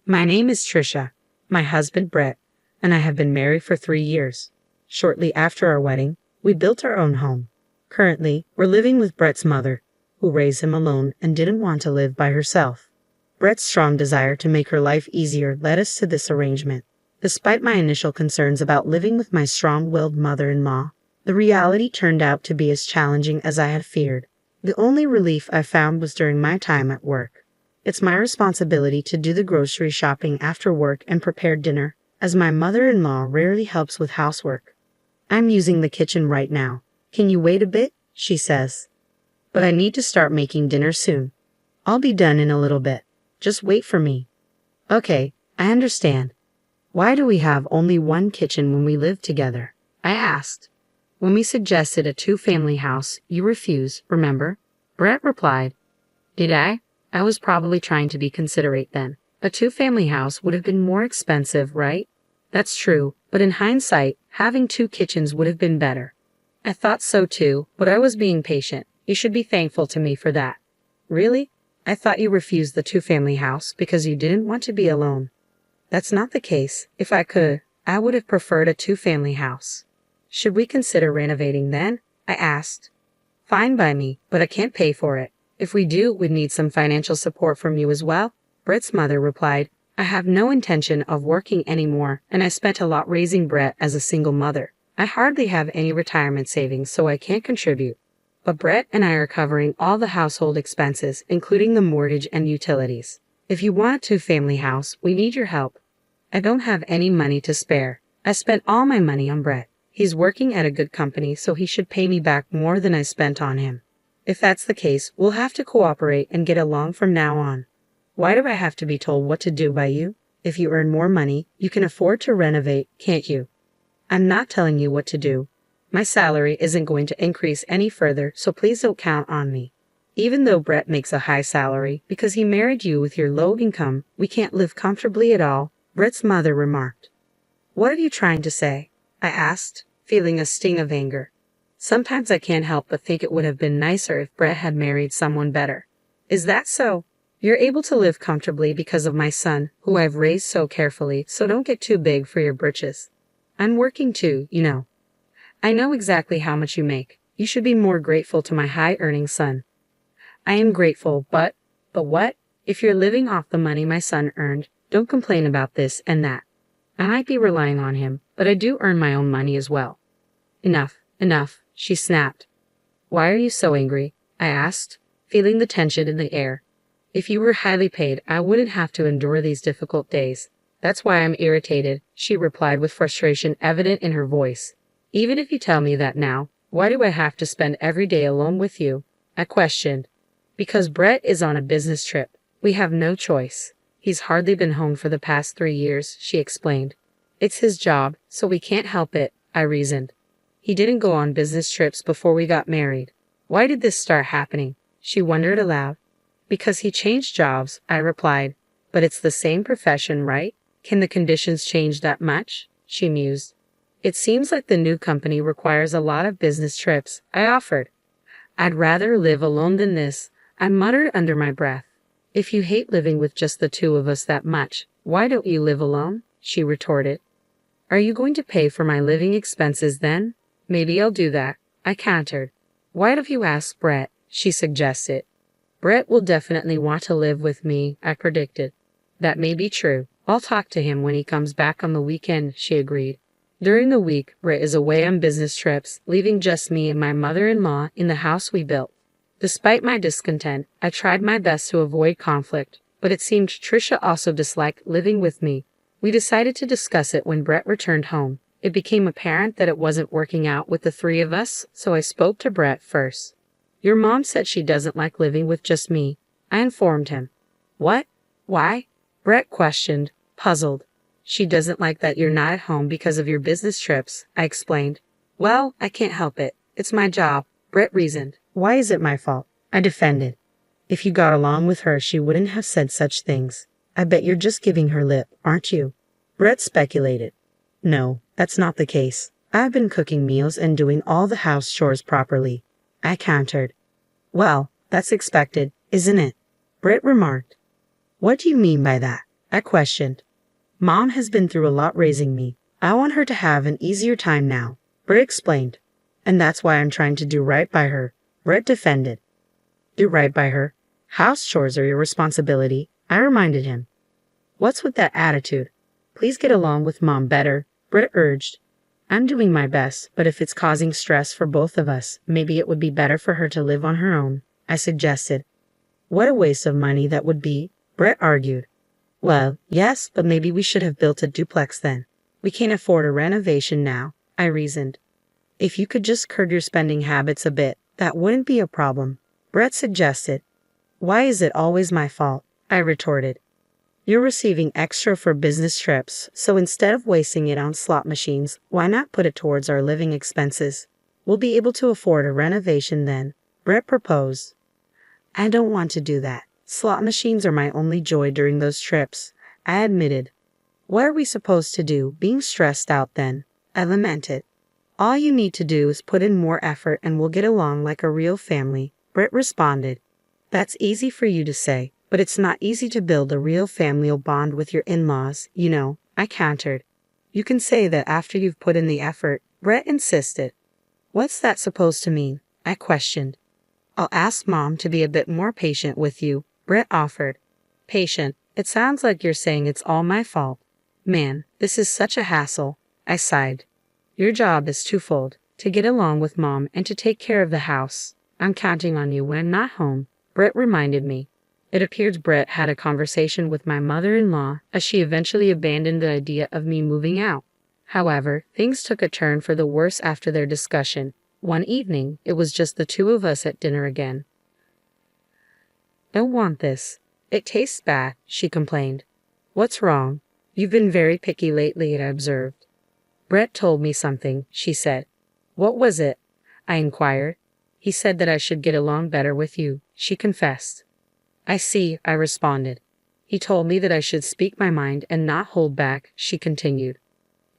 My name is Trisha, my husband Brett, and I have been married for 3 years. Shortly after our wedding, we built our own home. Currently, we're living with Brett's mother, who raised him alone and didn't want to live by herself. Brett's strong desire to make her life easier led us to this arrangement. Despite my initial concerns about living with my strong-willed mother-in-law, the reality turned out to be as challenging as I had feared. The only relief I found was during my time at work. It's my responsibility to do the grocery shopping after work and prepare dinner, as my mother-in-law rarely helps with housework. I'm using the kitchen right now. Can you wait a bit? She says. But I need to start making dinner soon. I'll be done in a little bit. Just wait for me. Okay, I understand. Why do we have only one kitchen when we live together? I asked. When we suggested a two-family house, you refused, remember? Brett replied. Did I? I was probably trying to be considerate then. A two-family house would have been more expensive, right? That's true, but in hindsight, having two kitchens would have been better. I thought so too, but I was being patient. You should be thankful to me for that. Really? I thought you refused the two-family house because you didn't want to be alone. That's not the case. If I could, I would have preferred a two-family house. Should we consider renovating then? I asked. Fine by me, but I can't pay for it. If we do, we'd need some financial support from you as well. Brett's mother replied, I have no intention of working anymore, and I spent a lot raising Brett as a single mother. I hardly have any retirement savings, so I can't contribute. But Brett and I are covering all the household expenses, including the mortgage and utilities. If you want a two-family house, we need your help. I don't have any money to spare. I spent all my money on Brett. He's working at a good company, so he should pay me back more than I spent on him. If that's the case, we'll have to cooperate and get along from now on. Why do I have to be told what to do by you? If you earn more money, you can afford to renovate, can't you? I'm not telling you what to do. My salary isn't going to increase any further, so please don't count on me. Even though Brett makes a high salary, because he married you with your low income, we can't live comfortably at all, Brett's mother remarked. What are you trying to say? I asked, feeling a sting of anger. Sometimes I can't help but think it would have been nicer if Brett had married someone better. Is that so? You're able to live comfortably because of my son, who I've raised so carefully, so don't get too big for your britches. I'm working too, you know. I know exactly how much you make. You should be more grateful to my high-earning son. I am grateful, but what? If you're living off the money my son earned, don't complain about this and that. I might be relying on him, but I do earn my own money as well. Enough, she snapped. Why are you so angry? I asked, feeling the tension in the air. If you were highly paid, I wouldn't have to endure these difficult days. That's why I'm irritated, she replied with frustration evident in her voice. Even if you tell me that now, why do I have to spend every day alone with you? I questioned. Because Brett is on a business trip. We have no choice. He's hardly been home for the past 3 years, she explained. It's his job, so we can't help it, I reasoned. He didn't go on business trips before we got married. Why did this start happening? She wondered aloud. Because he changed jobs, I replied. But it's the same profession, right? Can the conditions change that much? She mused. It seems like the new company requires a lot of business trips, I offered. I'd rather live alone than this, I muttered under my breath. If you hate living with just the two of us that much, why don't you live alone? She retorted. Are you going to pay for my living expenses then? Maybe I'll do that, I countered. Why don't you ask Brett? She suggested. Brett will definitely want to live with me, I predicted. That may be true. I'll talk to him when he comes back on the weekend, she agreed. During the week, Brett is away on business trips, leaving just me and my mother-in-law in the house we built. Despite my discontent, I tried my best to avoid conflict, but it seemed Trisha also disliked living with me. We decided to discuss it when Brett returned home. It became apparent that it wasn't working out with the three of us, so I spoke to Brett first. Your mom said she doesn't like living with just me, I informed him. What? Why? Brett questioned, puzzled. She doesn't like that you're not at home because of your business trips, I explained. Well, I can't help it. It's my job, Brett reasoned. Why is it my fault? I defended. If you got along with her, she wouldn't have said such things. I bet you're just giving her lip, aren't you? Brett speculated. No, that's not the case. I've been cooking meals and doing all the house chores properly, I countered. Well, that's expected, isn't it? Brett remarked. What do you mean by that? I questioned. Mom has been through a lot raising me. I want her to have an easier time now, Brett explained. And that's why I'm trying to do right by her, Brett defended. Do right by her? House chores are your responsibility, I reminded him. What's with that attitude? Please get along with Mom better, Brett urged. I'm doing my best, but if it's causing stress for both of us, maybe it would be better for her to live on her own, I suggested. What a waste of money that would be, Brett argued. Well, yes, but maybe we should have built a duplex then. We can't afford a renovation now, I reasoned. If you could just curb your spending habits a bit, that wouldn't be a problem, Brett suggested. Why is it always my fault? I retorted. You're receiving extra for business trips, so instead of wasting it on slot machines, why not put it towards our living expenses? We'll be able to afford a renovation then, Brett proposed. I don't want to do that. Slot machines are my only joy during those trips, I admitted. What are we supposed to do, being stressed out then? I lamented. All you need to do is put in more effort and we'll get along like a real family, Brett responded. That's easy for you to say, but it's not easy to build a real familial bond with your in-laws, you know, I countered. You can say that after you've put in the effort, Brett insisted. What's that supposed to mean? I questioned. I'll ask Mom to be a bit more patient with you, Brett offered. Patient? It sounds like you're saying it's all my fault. Man, this is such a hassle, I sighed. Your job is twofold, to get along with Mom and to take care of the house. I'm counting on you when I'm not home, Brett reminded me. It appears Brett had a conversation with my mother-in-law as she eventually abandoned the idea of me moving out. However, things took a turn for the worse after their discussion. One evening, it was just the two of us at dinner again. Don't want this. It tastes bad, she complained. What's wrong? You've been very picky lately, I observed. Brett told me something, she said. What was it? I inquired. He said that I should get along better with you, she confessed. I see, I responded. He told me that I should speak my mind and not hold back, she continued.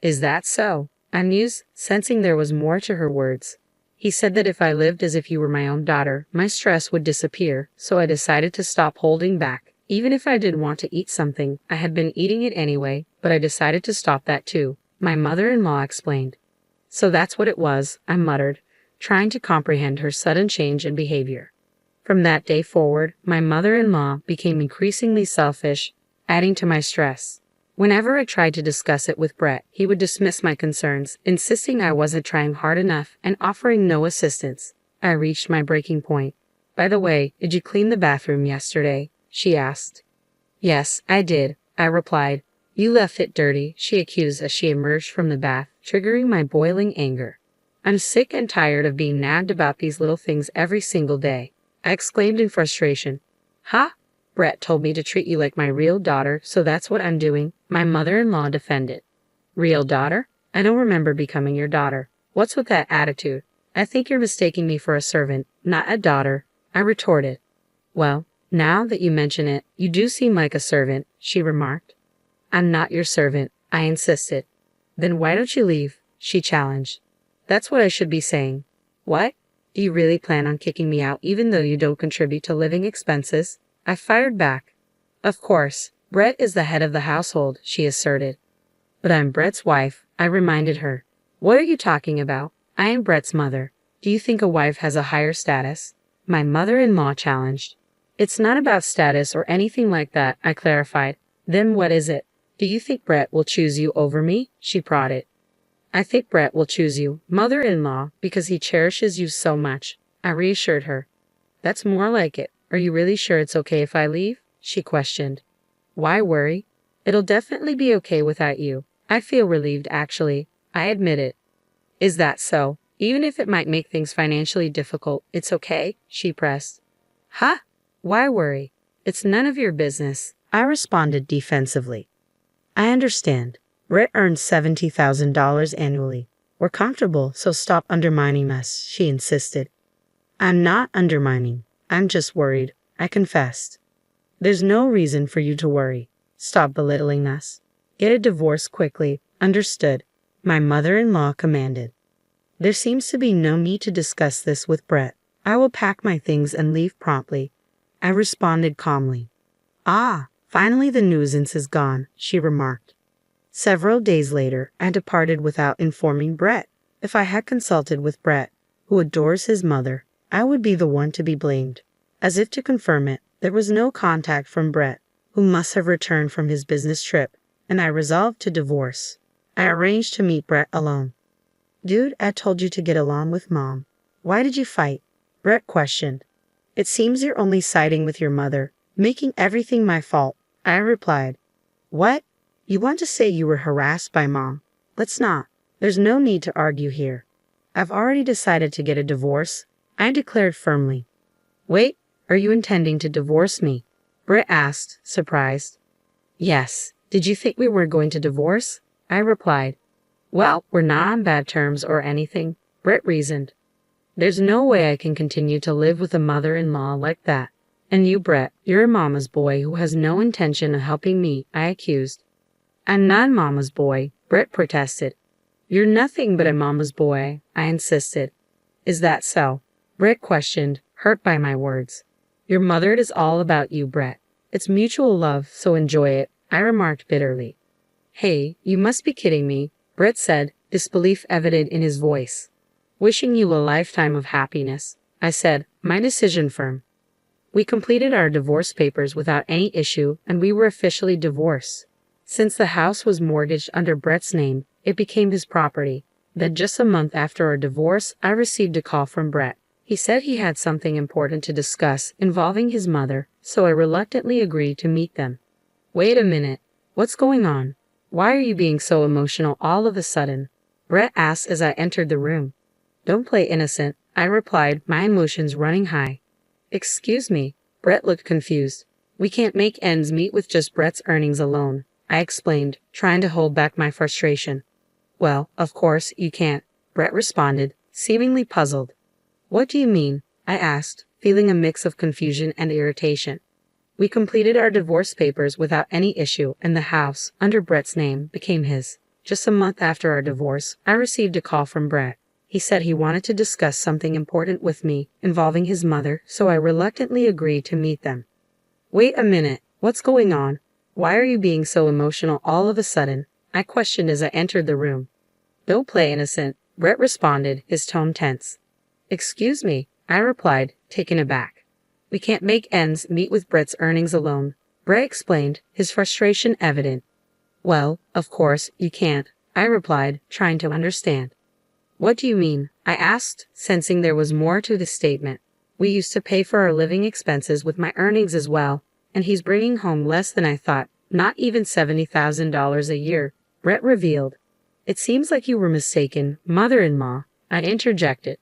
Is that so? I mused, sensing there was more to her words. He said that if I lived as if you were my own daughter, my stress would disappear, so I decided to stop holding back. Even if I did want to eat something, I had been eating it anyway, but I decided to stop that too, my mother-in-law explained. So that's what it was, I muttered, trying to comprehend her sudden change in behavior. From that day forward, my mother-in-law became increasingly selfish, adding to my stress. Whenever I tried to discuss it with Brett, he would dismiss my concerns, insisting I wasn't trying hard enough and offering no assistance. I reached my breaking point. By the way, did you clean the bathroom yesterday? She asked. Yes, I did, I replied. You left it dirty, she accused as she emerged from the bath, triggering my boiling anger. I'm sick and tired of being nagged about these little things every single day, I exclaimed in frustration. Ha! Brett told me to treat you like my real daughter, so that's what I'm doing, my mother-in-law defended. Real daughter? I don't remember becoming your daughter. What's with that attitude? I think you're mistaking me for a servant, not a daughter, I retorted. Well, now that you mention it, you do seem like a servant, she remarked. I'm not your servant, I insisted. Then why don't you leave? She challenged. That's what I should be saying. What? Do you really plan on kicking me out even though you don't contribute to living expenses? I fired back. Of course, Brett is the head of the household, she asserted. But I'm Brett's wife, I reminded her. What are you talking about? I am Brett's mother. Do you think a wife has a higher status? My mother-in-law challenged. It's not about status or anything like that, I clarified. Then what is it? Do you think Brett will choose you over me? She prodded. I think Brett will choose you, mother-in-law, because he cherishes you so much, I reassured her. That's more like it. Are you really sure it's okay if I leave? She questioned. Why worry? It'll definitely be okay without you. I feel relieved, actually. I admit it. Is that so? Even if it might make things financially difficult, it's okay? She pressed. Huh? Why worry? It's none of your business, I responded defensively. I understand. Brett earns $70,000 annually. We're comfortable, so stop undermining us, she insisted. I'm not undermining. I'm just worried, I confessed. There's no reason for you to worry. Stop belittling us. Get a divorce quickly, understood, my mother-in-law commanded. There seems to be no need to discuss this with Brett. I will pack my things and leave promptly, I responded calmly. Ah, Finally, the nuisance is gone, she remarked. Several days later, I departed without informing Brett. If I had consulted with Brett, who adores his mother, I would be the one to be blamed. As if to confirm it, there was no contact from Brett, who must have returned from his business trip, and I resolved to divorce. I arranged to meet Brett alone. Dude, I told you to get along with Mom. Why did you fight? Brett questioned. It seems you're only siding with your mother, making everything my fault, I replied. What? You want to say you were harassed by Mom? Let's not. There's no need to argue here. I've already decided to get a divorce, I declared firmly. Wait, are you intending to divorce me? Brett asked, surprised. Yes. Did you think we were going to divorce? I replied. Well, we're not on bad terms or anything, Brett reasoned. There's no way I can continue to live with a mother-in-law like that. And you, Brett, you're a mama's boy who has no intention of helping me, I accused. I'm not mama's boy, Brett protested. You're nothing but a mama's boy, I insisted. Is that so? Brett questioned, hurt by my words. Your mother is all about you, Brett. It's mutual love, so enjoy it, I remarked bitterly. Hey, you must be kidding me, Brett said, disbelief evident in his voice. Wishing you a lifetime of happiness, I said, my decision firm. We completed our divorce papers without any issue, and we were officially divorced. Since the house was mortgaged under Brett's name, it became his property. Then just a month after our divorce, I received a call from Brett. He said he had something important to discuss involving his mother, so I reluctantly agreed to meet them. Wait a minute. What's going on? Why are you being so emotional all of a sudden? Brett asked as I entered the room. Don't play innocent, I replied, my emotions running high. Excuse me. Brett looked confused. We can't make ends meet with just Brett's earnings alone, I explained, trying to hold back my frustration. Well, of course, you can't, Brett responded, seemingly puzzled. What do you mean? I asked, feeling a mix of confusion and irritation. We completed our divorce papers without any issue, and the house, under Brett's name, became his. Just a month after our divorce, I received a call from Brett. He said he wanted to discuss something important with me involving his mother, so I reluctantly agreed to meet them. Wait a minute, what's going on? Why are you being so emotional all of a sudden? I questioned as I entered the room. Don't play innocent, Brett responded, his tone tense. Excuse me, I replied, taken aback. We can't make ends meet with Brett's earnings alone, Brett explained, his frustration evident. Well, of course, you can't, I replied, trying to understand. What do you mean? I asked, sensing there was more to the statement. We used to pay for our living expenses with my earnings as well, and he's bringing home less than I thought, not even $70,000 a year, Brett revealed. It seems like you were mistaken, mother-in-law, I interjected.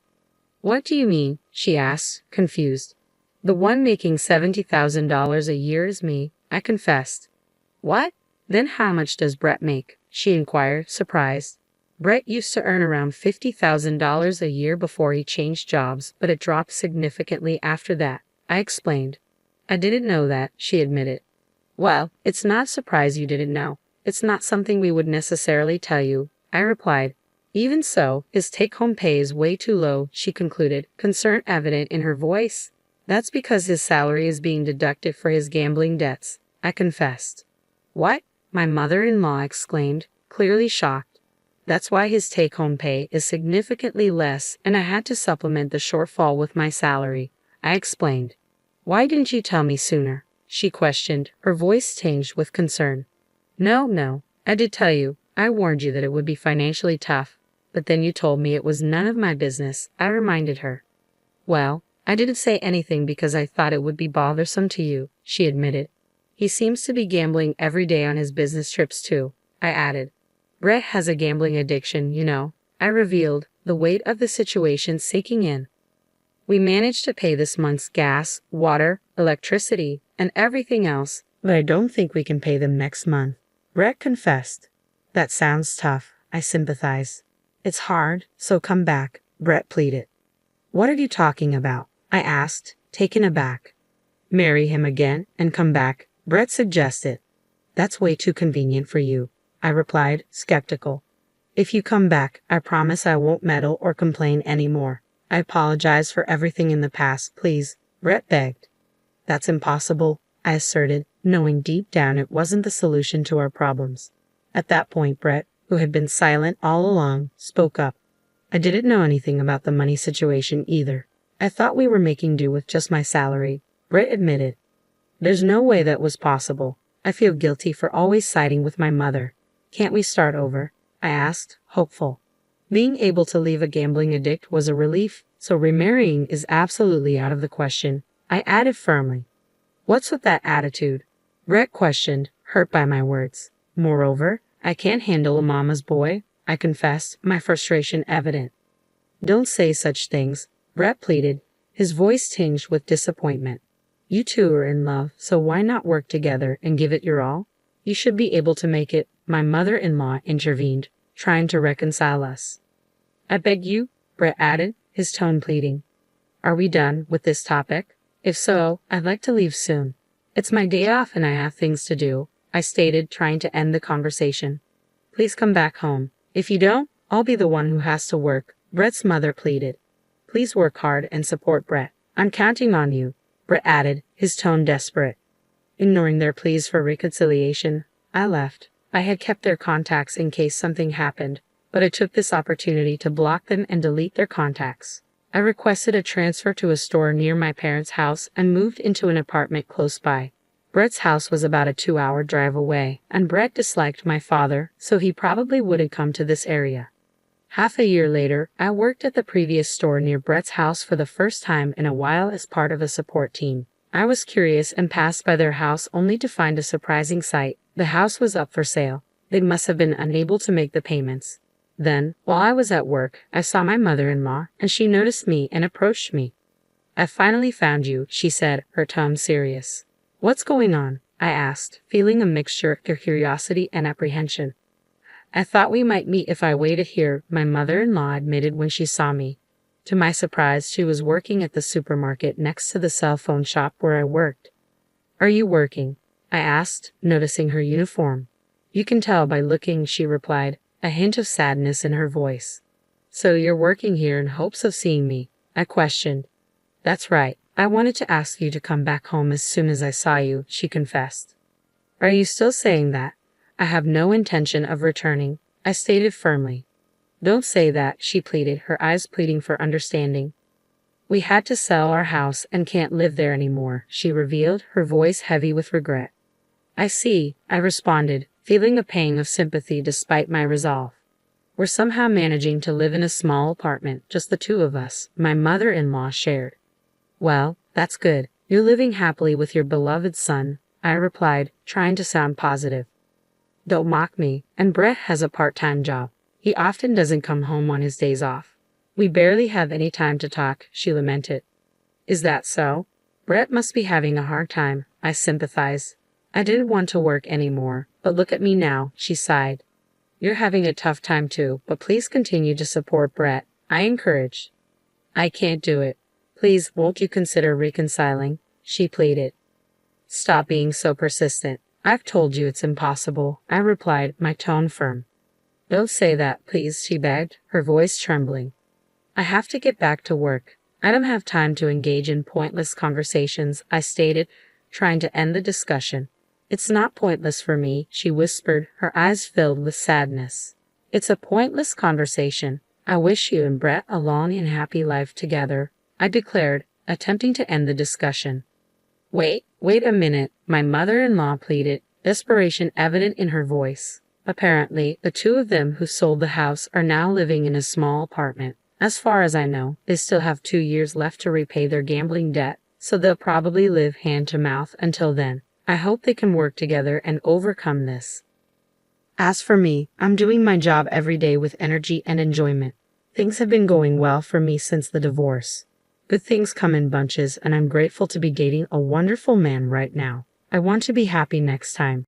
What do you mean? She asked, confused. The one making $70,000 a year is me, I confessed. What? Then how much does Brett make? She inquired, surprised. Brett used to earn around $50,000 a year before he changed jobs, but it dropped significantly after that, I explained. I didn't know that, she admitted. Well, it's not a surprise you didn't know. It's not something we would necessarily tell you, I replied. Even so, his take-home pay is way too low, she concluded, concern evident in her voice. That's because his salary is being deducted for his gambling debts, I confessed. What? My mother-in-law exclaimed, clearly shocked. That's why his take-home pay is significantly less, and I had to supplement the shortfall with my salary, I explained. Why didn't you tell me sooner? She questioned, her voice tinged with concern. No, I did tell you. I warned you that it would be financially tough, but then you told me it was none of my business, I reminded her. Well, I didn't say anything because I thought it would be bothersome to you, she admitted. He seems to be gambling every day on his business trips too, I added. Brett has a gambling addiction, you know, I revealed, the weight of the situation sinking in. We managed to pay this month's gas, water, electricity, and everything else, but I don't think we can pay them next month, Brett confessed. That sounds tough, I sympathized. It's hard, so come back, Brett pleaded. What are you talking about? I asked, taken aback. Marry him again and come back, Brett suggested. That's way too convenient for you, I replied, skeptical. If you come back, I promise I won't meddle or complain anymore. I apologize for everything in the past, please, Brett begged. That's impossible, I asserted, knowing deep down it wasn't the solution to our problems. At that point, Brett, who had been silent all along, spoke up. I didn't know anything about the money situation either. I thought we were making do with just my salary, Brett admitted. There's no way that was possible. I feel guilty for always siding with my mother. Can't we start over? I asked, hopeful. Being able to leave a gambling addict was a relief, so remarrying is absolutely out of the question, I added firmly. What's with that attitude? Brett questioned, hurt by my words. Moreover, I can't handle a mama's boy, I confessed, my frustration evident. Don't say such things, Brett pleaded, his voice tinged with disappointment. You two are in love, so why not work together and give it your all? You should be able to make it, my mother-in-law intervened, trying to reconcile us. I beg you, Brett added, his tone pleading. Are we done with this topic? If so, I'd like to leave soon. It's my day off and I have things to do, I stated, trying to end the conversation. Please come back home. If you don't, I'll be the one who has to work, Brett's mother pleaded. Please work hard and support Brett. I'm counting on you, Brett added, his tone desperate. Ignoring their pleas for reconciliation, I left. I had kept their contacts in case something happened, but I took this opportunity to block them and delete their contacts. I requested a transfer to a store near my parents' house and moved into an apartment close by. Brett's house was about a 2-hour drive away, and Brett disliked my father, so he probably wouldn't come to this area. Half a year later, I worked at the previous store near Brett's house for the first time in a while as part of a support team. I was curious and passed by their house only to find a surprising sight. The house was up for sale. They must have been unable to make the payments. Then, while I was at work, I saw my mother-in-law, and she noticed me and approached me. I finally found you, she said, her tone serious. What's going on? I asked, feeling a mixture of curiosity and apprehension. I thought we might meet if I waited here, my mother-in-law admitted when she saw me. To my surprise, she was working at the supermarket next to the cell phone shop where I worked. Are you working? I asked, noticing her uniform. You can tell by looking, she replied, a hint of sadness in her voice. So you're working here in hopes of seeing me? I questioned. That's right. I wanted to ask you to come back home as soon as I saw you, she confessed. Are you still saying that? I have no intention of returning, I stated firmly. Don't say that, she pleaded, her eyes pleading for understanding. We had to sell our house and can't live there anymore, she revealed, her voice heavy with regret. I see, I responded, feeling a pang of sympathy despite my resolve. We're somehow managing to live in a small apartment, just the two of us, my mother-in-law shared. Well, that's good. You're living happily with your beloved son, I replied, trying to sound positive. Don't mock me, and Brett has a part-time job. He often doesn't come home on his days off. We barely have any time to talk, she lamented. Is that so? Brett must be having a hard time, I sympathized. I didn't want to work anymore, but look at me now, she sighed. You're having a tough time too, but please continue to support Brett, I encouraged. I can't do it. Please, won't you consider reconciling? She pleaded. Stop being so persistent. I've told you it's impossible, I replied, my tone firm. Don't say that, please, she begged, her voice trembling. I have to get back to work. I don't have time to engage in pointless conversations, I stated, trying to end the discussion. It's not pointless for me, she whispered, her eyes filled with sadness. It's a pointless conversation. I wish you and Brett a long and happy life together, I declared, attempting to end the discussion. Wait a minute, my mother-in-law pleaded, desperation evident in her voice. Apparently, the two of them who sold the house are now living in a small apartment. As far as I know, they still have 2 years left to repay their gambling debt, so they'll probably live hand to mouth until then. I hope they can work together and overcome this. As for me, I'm doing my job every day with energy and enjoyment. Things have been going well for me since the divorce. Good things come in bunches, and I'm grateful to be dating a wonderful man right now. I want to be happy next time.